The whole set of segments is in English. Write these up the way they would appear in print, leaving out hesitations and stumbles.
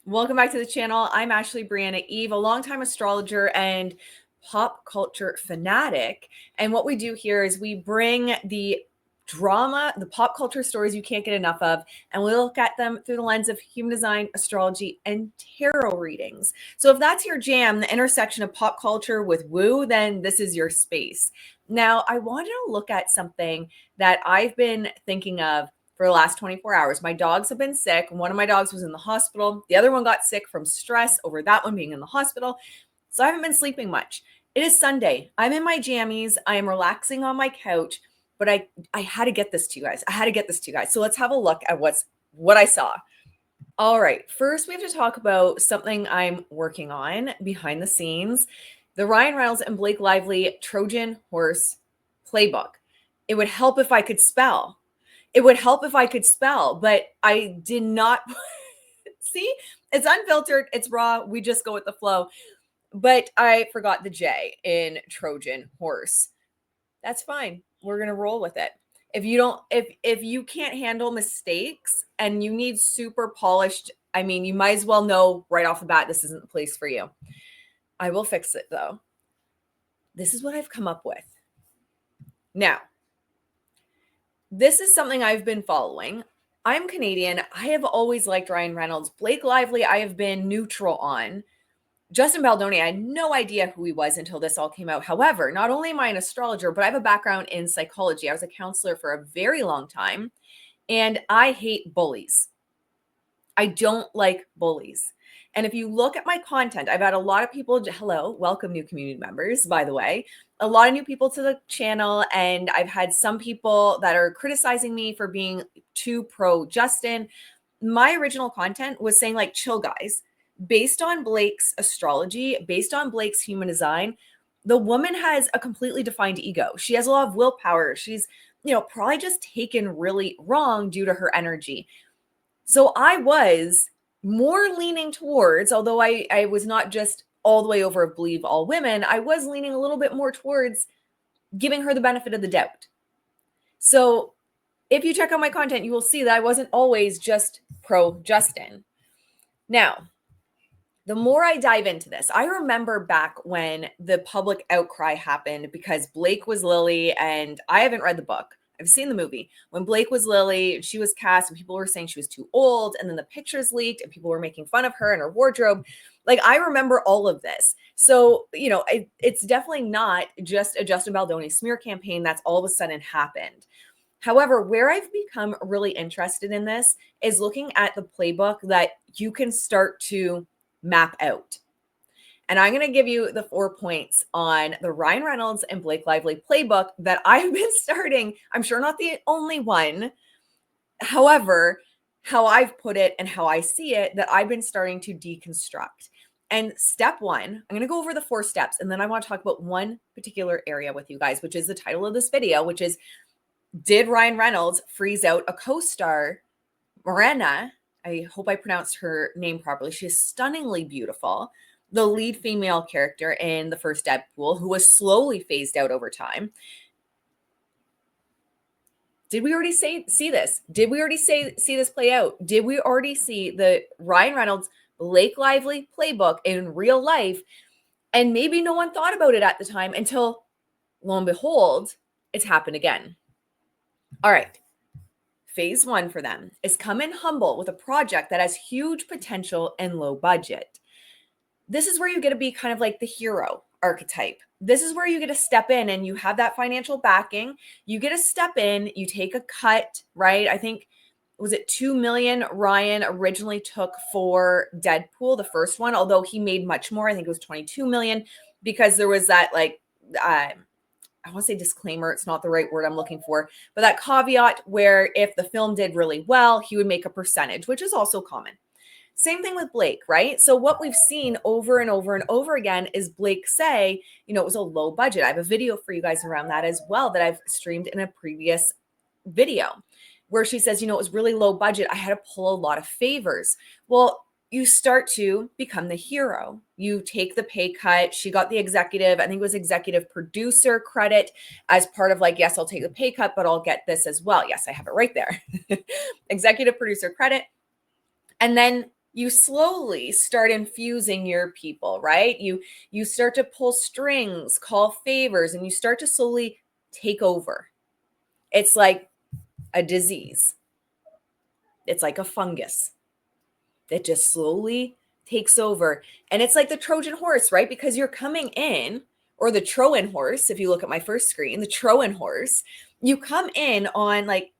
Welcome back to the channel. I'm Ashley Brianna Eve, a longtime astrologer and pop culture fanatic. And what we do here is we bring the drama, the pop culture stories you can't get enough of, and we look at them through the lens of human design, astrology, and tarot readings. So if that's your jam, the intersection of pop culture with woo, then this is your space. Now, I wanted to look at something that I've been thinking of for the last 24 hours. My dogs have been sick. One of my dogs was in the hospital. The other one got sick from stress over that one being in the hospital. So I haven't been sleeping much. It is Sunday. I'm in my jammies. I am relaxing on my couch, but I had to get this to you guys. So let's have a look at what I saw. All right. First, we have to talk about something I'm working on behind the scenes. The Ryan Reynolds and Blake Lively Trojan Horse Playbook. It would help if I could spell. But I did not. See, it's unfiltered, it's raw. We just go with the flow. But I forgot the J in Trojan Horse. That's fine. We're going to roll with it. If you can't handle mistakes and you need super polished, I mean, you might as well know right off the bat this isn't the place for you. I will fix it though. This is what I've come up with. Now, this is something I've been following. I'm Canadian. I have always liked Ryan Reynolds. Blake Lively, I have been neutral on. Justin Baldoni, I had no idea who he was until this all came out. However, not only am I an astrologer, but I have a background in psychology. I was a counselor for a very long time, and I hate bullies. I don't like bullies. And if you look at my content, I've had a lot of people, hello, welcome new community members, by the way, a lot of new people to the channel. And I've had some people that are criticizing me for being too pro Justin. My original content was saying like, chill guys, based on Blake's astrology, based on Blake's human design, the woman has a completely defined ego. She has a lot of willpower. She's, probably just taken really wrong due to her energy. So I was more leaning towards, although I was not just all the way over of believe all women, I was leaning a little bit more towards giving her the benefit of the doubt. So if you check out my content, you will see that I wasn't always just pro Justin. Now, the more I dive into this, I remember back when the public outcry happened because Blake was Lily, and I haven't read the book. I've seen the movie. When Blake was Lily, she was cast and people were saying she was too old, and then the pictures leaked and people were making fun of her and her wardrobe. Like, I remember all of this. So, it's definitely not just a Justin Baldoni smear campaign that's all of a sudden happened. However, where I've become really interested in this is looking at the playbook that you can start to map out. And I'm going to give you the 4 points on the Ryan Reynolds and Blake Lively playbook that I've been starting. I'm sure not the only one. However, how I've put it and how I see it, that I've been starting to deconstruct. And step 1, I'm going to go over the 4 steps. And then I want to talk about one particular area with you guys, which is the title of this video, which is, did Ryan Reynolds freeze out a co-star, Morena? I hope I pronounced her name properly. She is stunningly beautiful. The lead female character in the first Deadpool, who was slowly phased out over time. Did we already see this? Did we already see this play out? Did we already see the Ryan Reynolds, Blake Lively playbook in real life? And maybe no one thought about it at the time until, lo and behold, it's happened again. All right. Phase 1 for them is come in humble with a project that has huge potential and low budget. This is where you get to be kind of like the hero archetype. This is where you get to step in and you have that financial backing. You get to step in, you take a cut, right? I think, was it 2 million Ryan originally took for Deadpool, the first one, although he made much more. I think it was 22 million, because there was that I want to say disclaimer, it's not the right word I'm looking for, but that caveat where if the film did really well, he would make a percentage, which is also common. Same thing with Blake, right? So what we've seen over and over and over again is Blake say, it was a low budget. I have a video for you guys around that as well that I've streamed in a previous video where she says, it was really low budget. I had to pull a lot of favors. Well, you start to become the hero. You take the pay cut. She got the executive, I think it was executive producer credit as part of like, yes, I'll take the pay cut, but I'll get this as well. Yes, I have it right there. Executive producer credit. And then you slowly start infusing your people, right? You start to pull strings, call favors, and you start to slowly take over. It's like a disease. It's like a fungus that just slowly takes over. And it's like the Trojan horse, right? Because you're coming in, or the Trojan horse, if you look at my first screen, the Trojan horse, you come in on like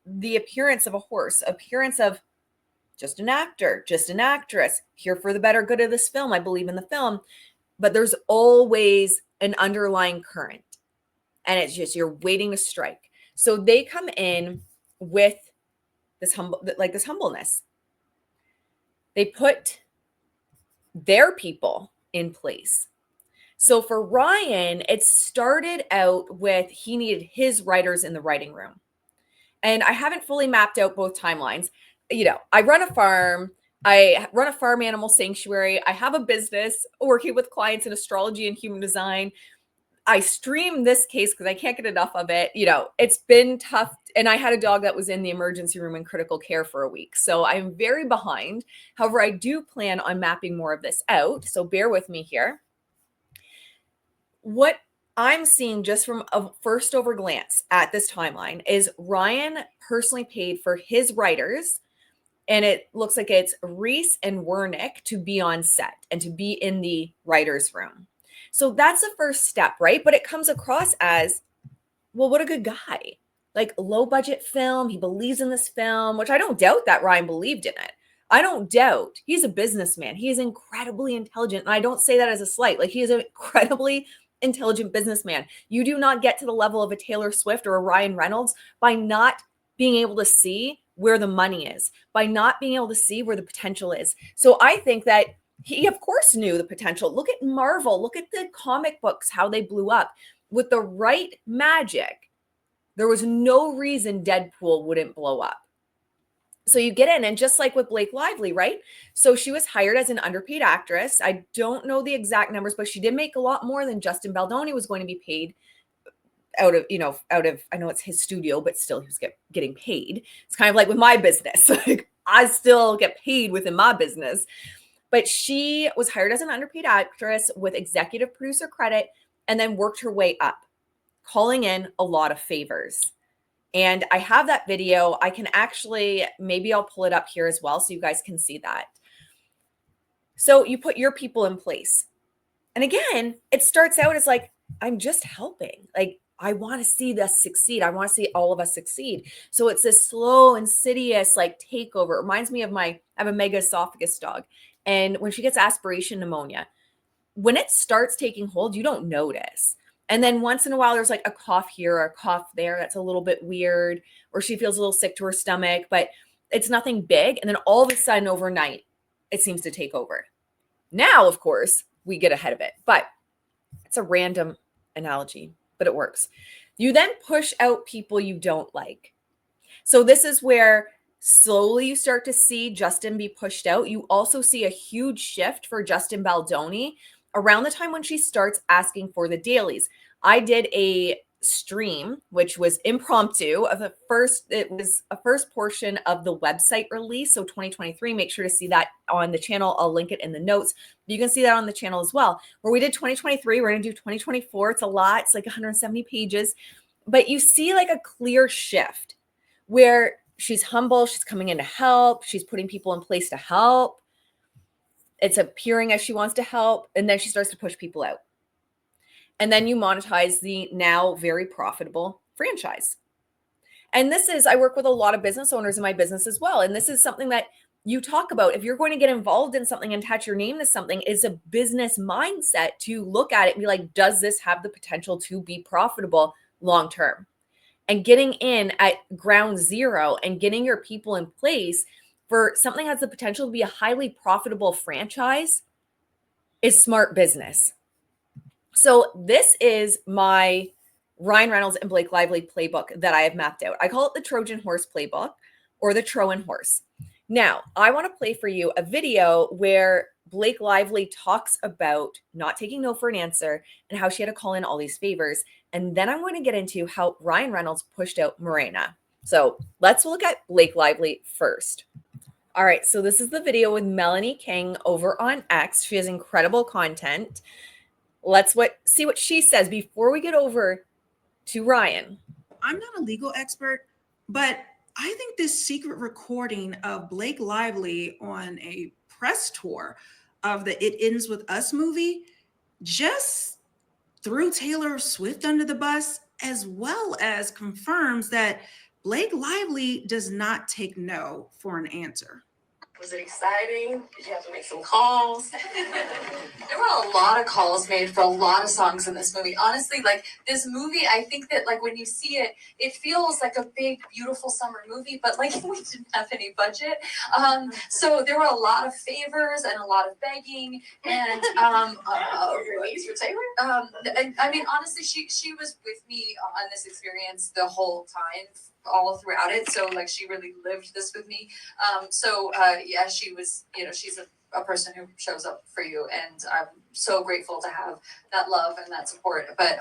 the appearance of a horse, appearance of just an actor, just an actress, here for the better good of this film. I believe in the film, but there's always an underlying current, and it's just you're waiting to strike. So they come in with this humbleness. They put their people in place. So for Ryan, it started out with he needed his writers in the writing room. And I haven't fully mapped out both timelines. You know, I run a farm. I run a farm animal sanctuary. I have a business working with clients in astrology and human design. I stream this case because I can't get enough of it. You know, it's been tough. And I had a dog that was in the emergency room in critical care for a week. So I'm very behind. However, I do plan on mapping more of this out. So bear with me here. What I'm seeing just from a first over glance at this timeline is Ryan personally paid for his writers, and it looks like it's Reese and Wernick to be on set and to be in the writer's room. So that's the first step, right? But it comes across as, well, what a good guy. Like low budget film. He believes in this film, which I don't doubt that Ryan believed in it. I don't doubt he's a businessman. He is incredibly intelligent. And I don't say that as a slight. Like he is an incredibly intelligent businessman. You do not get to the level of a Taylor Swift or a Ryan Reynolds by not being able to see where the money is, by not being able to see where the potential is. So I think that he, of course, knew the potential. Look at Marvel. Look at the comic books, how they blew up. With the right magic, there was no reason Deadpool wouldn't blow up. So you get in, and just like with Blake Lively, right? So she was hired as an underpaid actress. I don't know the exact numbers, but she did make a lot more than Justin Baldoni was going to be paid out of, I know it's his studio, but still he was getting paid. It's kind of like with my business. Like I still get paid within my business. But she was hired as an underpaid actress with executive producer credit and then worked her way up, calling in a lot of favors. And I have that video. I can actually, maybe I'll pull it up here as well so you guys can see that. So you put your people in place. And again, it starts out as like, I'm just helping. Like, I want to see this succeed. I want to see all of us succeed. So it's this slow, insidious like takeover. It reminds me of I have a mega esophagus dog. And when she gets aspiration pneumonia, when it starts taking hold, you don't notice. And then once in a while, there's like a cough here or a cough there. That's a little bit weird. Or she feels a little sick to her stomach, but it's nothing big. And then all of a sudden overnight, it seems to take over. Now, of course, we get ahead of it, but it's a random analogy, but it works. You then push out people you don't like. So this is where slowly you start to see Justin be pushed out. You also see a huge shift for Justin Baldoni around the time when she starts asking for the dailies. I did a stream, which was impromptu of it was a first portion of the website release. So 2023, make sure to see that on the channel. I'll link it in the notes. You can see that on the channel as well, where we did 2023. We're going to do 2024. It's a lot. It's like 170 pages, but you see like a clear shift where she's humble. She's coming in to help. She's putting people in place to help. It's appearing as she wants to help. And then she starts to push people out. And then you monetize the now very profitable franchise. And I work with a lot of business owners in my business as well. And this is something that you talk about. If you're going to get involved in something and attach your name to something, is a business mindset to look at it and be like, does this have the potential to be profitable long term? And getting in at ground zero and getting your people in place for something that has the potential to be a highly profitable franchise is smart business. So this is my Ryan Reynolds and Blake Lively playbook that I have mapped out. I call it the Trojan Horse Playbook or the Trojan Horse. Now, I want to play for you a video where Blake Lively talks about not taking no for an answer and how she had to call in all these favors. And then I'm going to get into how Ryan Reynolds pushed out Morena. So let's look at Blake Lively first. All right, so this is the video with Melanie King over on X. She has incredible content. Let's see what she says before we get over to Ryan. I'm not a legal expert, but I think this secret recording of Blake Lively on a press tour of the It Ends With Us movie just threw Taylor Swift under the bus, as well as confirms that Blake Lively does not take no for an answer. Was it exciting? Did you have to make some calls? There were a lot of calls made for a lot of songs in this movie. Honestly, like this movie, I think that like when you see it, it feels like a big, beautiful summer movie, but like we didn't have any budget. So there were a lot of favors and a lot of begging and release for Taylor. And I mean, honestly, she was with me on this experience the whole time, all throughout it. So like she really lived this with me. Yeah, she was, she's a person who shows up for you, and I'm so grateful to have that love and that support. But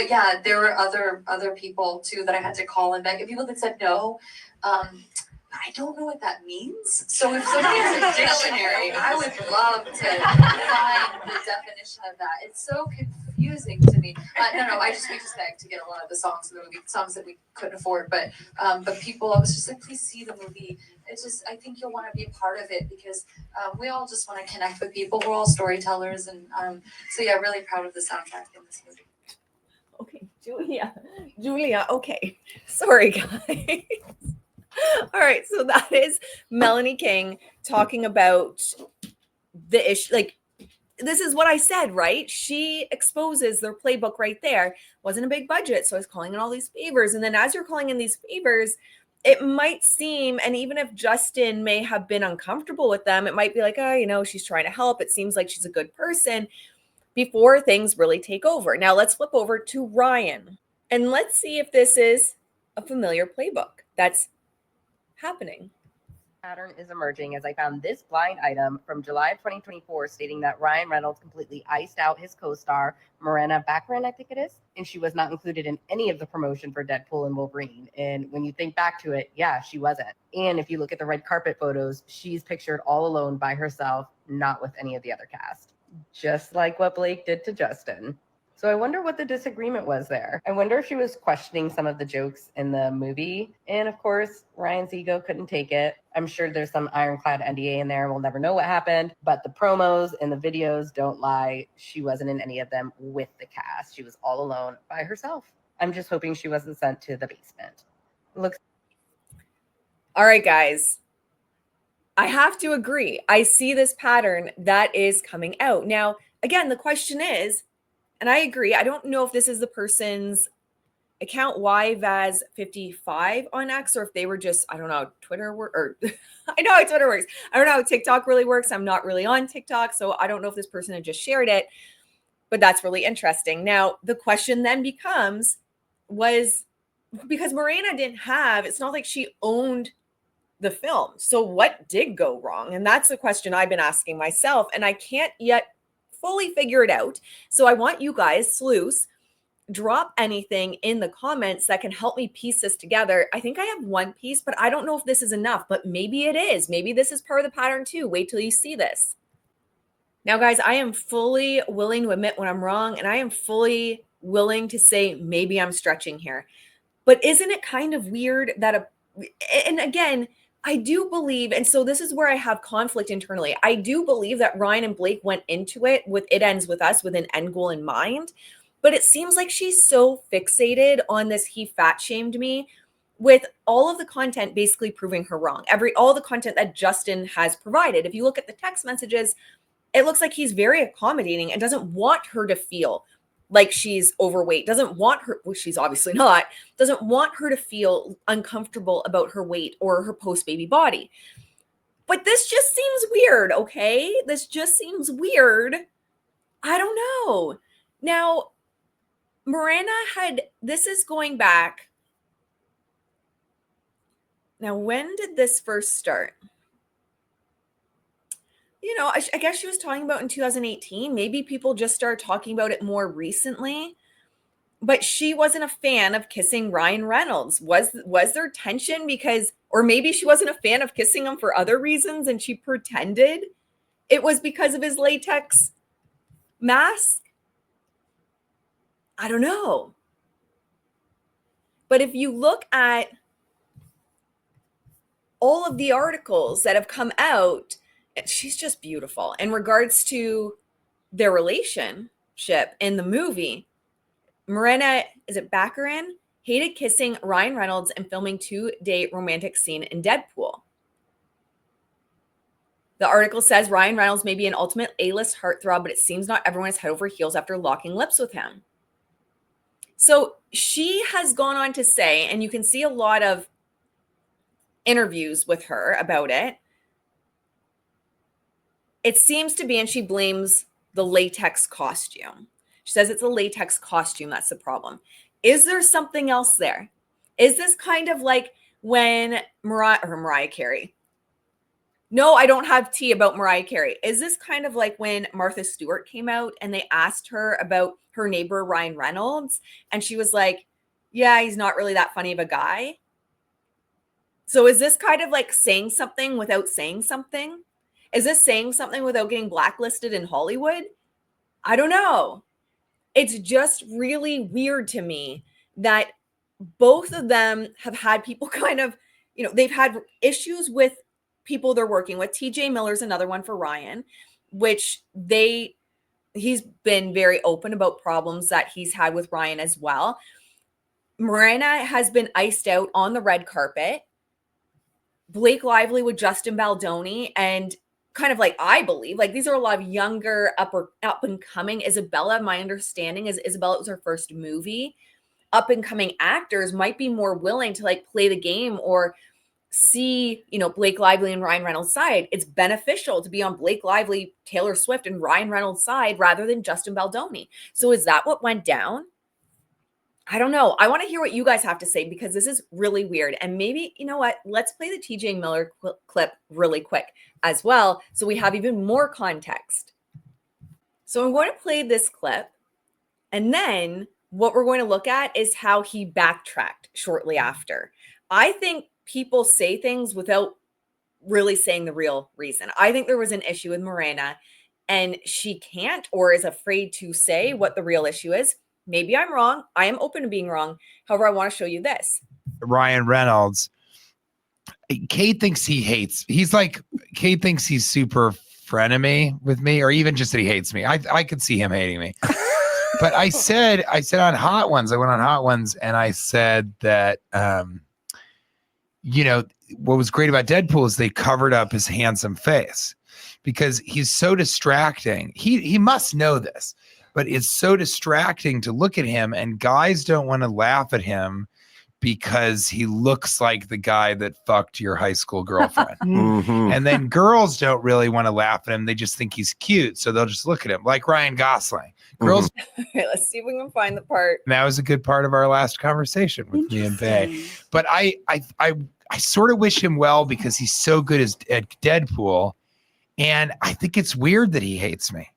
yeah, there were other people too that I had to call and beg. People that said no. I don't know what that means. So if somebody has a dictionary, I would love to find the definition of that. It's so confusing to me. No, we just begged to get a lot of the songs in the movie, songs that we couldn't afford. But people, I was just like, please see the movie. It's just, I think you'll want to be a part of it because we all just want to connect with people. We're all storytellers, and so yeah, really proud of the soundtrack in this movie. Okay, Julia. Okay, sorry guys. All right, so that is Melanie King talking about the issue. Like, this is what I said, right? She exposes their playbook right there. Wasn't a big budget, so I was calling in all these favors. And then as you're calling in these favors, it might seem, and even if Justin may have been uncomfortable with them, it might be like, oh, she's trying to help. It seems like she's a good person before things really take over. Now let's flip over to Ryan and let's see if this is a familiar playbook that's happening. Pattern is emerging as I found this blind item from July of 2024 stating that Ryan Reynolds completely iced out his co-star, Morena Baccarin, I think it is, and she was not included in any of the promotion for Deadpool and Wolverine. And when you think back to it, yeah, she wasn't. And if you look at the red carpet photos, she's pictured all alone by herself, not with any of the other cast. Just like what Blake did to Justin. So I wonder what the disagreement was there. I wonder if she was questioning some of the jokes in the movie. And of course, Ryan's ego couldn't take it. I'm sure there's some ironclad NDA in there. We'll never know what happened. But the promos and the videos don't lie. She wasn't in any of them with the cast. She was all alone by herself. I'm just hoping she wasn't sent to the basement. All right, guys. I have to agree. I see this pattern that is coming out. Now, again, the question is, and I agree, I don't know if this is the person's account YVaz55 on X, or if they were just, I don't know, Twitter or I know how Twitter works. I don't know how TikTok really works. I'm not really on TikTok, so I don't know if this person had just shared it, but that's really interesting. Now, the question then becomes, was because Morena didn't have, it's not like she owned the film. So what did go wrong? And that's the question I've been asking myself, and I can't yet fully figure it out. So I want you guys, sleuths, drop anything in the comments that can help me piece this together. I think I have one piece, but I don't know if this is enough, but maybe it is. Maybe this is part of the pattern too. Wait till you see this. Now, guys, I am fully willing to admit when I'm wrong, and I am fully willing to say maybe I'm stretching here. But isn't it kind of weird that and again, I do believe, and so this is where I have conflict internally. I do believe that Ryan and Blake went into it with It Ends With Us with an end goal in mind, but it seems like she's so fixated on this he fat shamed me, with all of the content basically proving her wrong. All the content that Justin has provided. If you look at the text messages, it looks like he's very accommodating and doesn't want her to feel like she's overweight, doesn't want her, well, she's obviously not, doesn't want her to feel uncomfortable about her weight or her post-baby body. But this just seems weird, okay? This just seems weird. I don't know. Now, Morena this is going back. Now, when did this first start? I guess she was talking about in 2018. Maybe people just started talking about it more recently. but she wasn't a fan of kissing Ryan Reynolds. Was there tension because, or maybe she wasn't a fan of kissing him for other reasons and she pretended it was because of his latex mask? I don't know. But if you look at all of the articles that have come out, she's just beautiful. In regards to their relationship in the movie, Morena, is it Baccarin, hated kissing Ryan Reynolds and filming 2-day romantic scene in Deadpool. The article says Ryan Reynolds may be an ultimate A-list heartthrob, but it seems not everyone is head over heels after locking lips with him. So she has gone on to say, and you can see a lot of interviews with her about it. It seems to be, and she blames the latex costume. She says it's a latex costume that's the problem. Is there something else there? Is this kind of like when Mariah Carey? No, I don't have tea about Mariah Carey. Is this kind of like when Martha Stewart came out and they asked her about her neighbor, Ryan Reynolds, and she was like, yeah, he's not really that funny of a guy. So is this kind of like saying something without saying something? Is this saying something without getting blacklisted in Hollywood? I don't know. It's just really weird to me that both of them have had people kind of, they've had issues with people they're working with. TJ Miller's another one for Ryan, which he's been very open about problems that he's had with Ryan as well. Morena has been iced out on the red carpet. Blake Lively with Justin Baldoni, and kind of like, I believe, like these are a lot of younger, up and coming. Isabella, my understanding is Isabella was her first movie. Up and coming actors might be more willing to like play the game or see, Blake Lively and Ryan Reynolds' side. It's beneficial to be on Blake Lively, Taylor Swift, and Ryan Reynolds' side rather than Justin Baldoni. So is that what went down? I don't know. I want to hear what you guys have to say because this is really weird. And maybe, you know what? Let's play the TJ Miller clip really quick as well, so we have even more context. So I'm going to play this clip, and then what we're going to look at is how he backtracked shortly after. I think people say things without really saying the real reason. I think there was an issue with Morena, and she can't or is afraid to say what the real issue is. Maybe I'm wrong. I am open to being wrong. However, I want to show you this. Ryan Reynolds, Kate thinks Kate thinks he's super frenemy with me, or even just that he hates me. I could see him hating me. But I said on Hot Ones, I went on Hot Ones and I said that, what was great about Deadpool is they covered up his handsome face because he's so distracting. He must know this, but it's so distracting to look at him, and guys don't want to laugh at him because he looks like the guy that fucked your high school girlfriend. Mhm. And then girls don't really want to laugh at him. They just think he's cute. So they'll just look at him like Ryan Gosling. Girls. All right, let's see if we can find the part. That was a good part of our last conversation with me and Bay. But I sort of wish him well because he's so good at Deadpool. And I think it's weird that he hates me.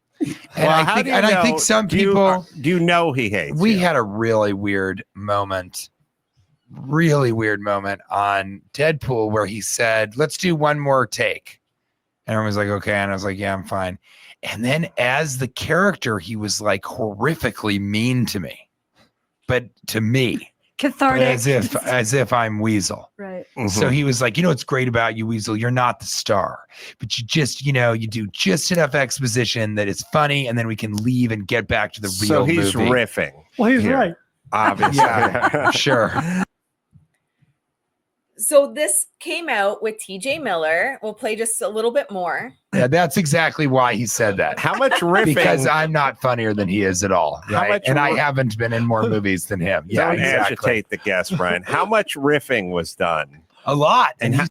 And I think some people do you know he hates we you? had a really weird moment on Deadpool where he said, let's do one more take. And everyone was like, okay. And I was like, yeah, I'm fine. And then as the character, he was like horrifically mean to me, but to me, cathartic, as if I'm Weasel. Right. Mhm. So he was like, what's great about you, Weasel? You're not the star, but you just, you do just enough exposition that it's funny. And then we can leave and get back to the real So he's movie. riffing. Well, he's here, right. Obviously. Yeah, sure. So this came out with TJ Miller. We'll play just a little bit more. Yeah, that's exactly why he said that. How much riffing? Because I'm not funnier than he is at all. How Right? much And I ri- haven't been in more movies than him. Yeah, Don't exactly. agitate the guest, Brian. How much riffing was done? A lot. And And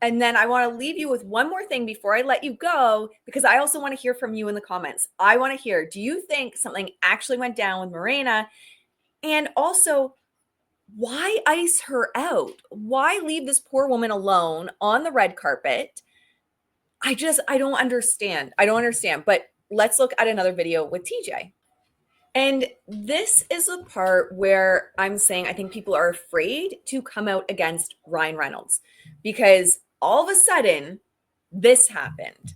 And then I want to leave you with one more thing before I let you go, because I also want to hear from you in the comments. I want to hear, do you think something actually went down with Morena? And also, why ice her out? Why leave this poor woman alone on the red carpet? I don't understand. But let's look at another video with TJ. And this is the part where I'm saying I think people are afraid to come out against Ryan Reynolds because all of a sudden this happened.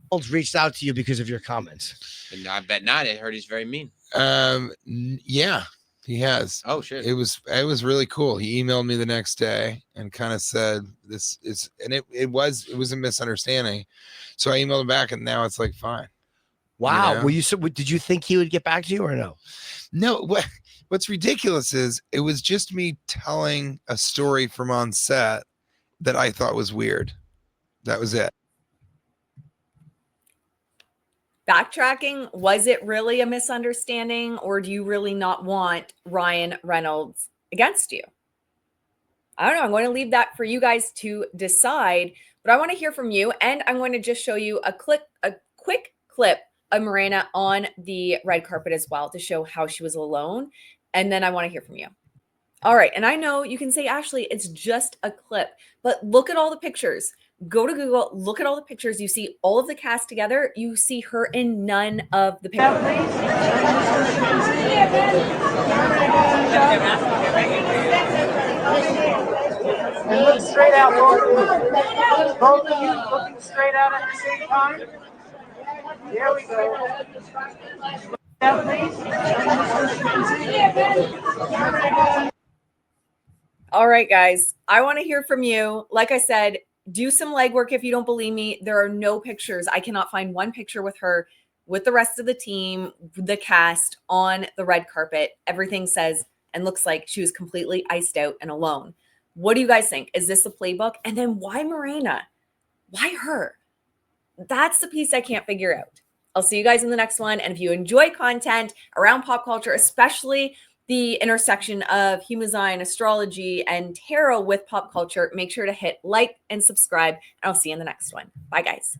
Reynolds reached out to you because of your comments. And I bet not. I heard he's very mean. Yeah, he has. Oh shit. It was really cool. He emailed me the next day and kind of said this is, and it was a misunderstanding. So I emailed him back, and now it's like fine. Wow. You know? Were you did you think he would get back to you or no? No, what's ridiculous is it was just me telling a story from on set that I thought was weird. That was it. Backtracking, was it really a misunderstanding, or do you really not want Ryan Reynolds against you? I don't know. I'm going to leave that for you guys to decide, but I want to hear from you, and I'm going to just show you a quick clip of Morena on the red carpet as well to show how she was alone, and then I want to hear from you. All right, and I know you can say, Ashley, it's just a clip, but look at all the pictures. Go to Google, look at all the pictures. You see all of the cast together. You see her in none of the pictures. And look straight out, both of you looking straight out at the same time. There we go. All right, guys, I want to hear from you. Like I said, do some legwork if you don't believe me. There are no pictures. I cannot find one picture with her, with the rest of the team, the cast on the red carpet. Everything says and looks like she was completely iced out and alone. What do you guys think? Is this the playbook? And then why Morena? Why her? That's the piece I can't figure out. I'll see you guys in the next one. And if you enjoy content around pop culture, especially the intersection of human design, astrology, and tarot with pop culture, make sure to hit like and subscribe. And I'll see you in the next one. Bye, guys.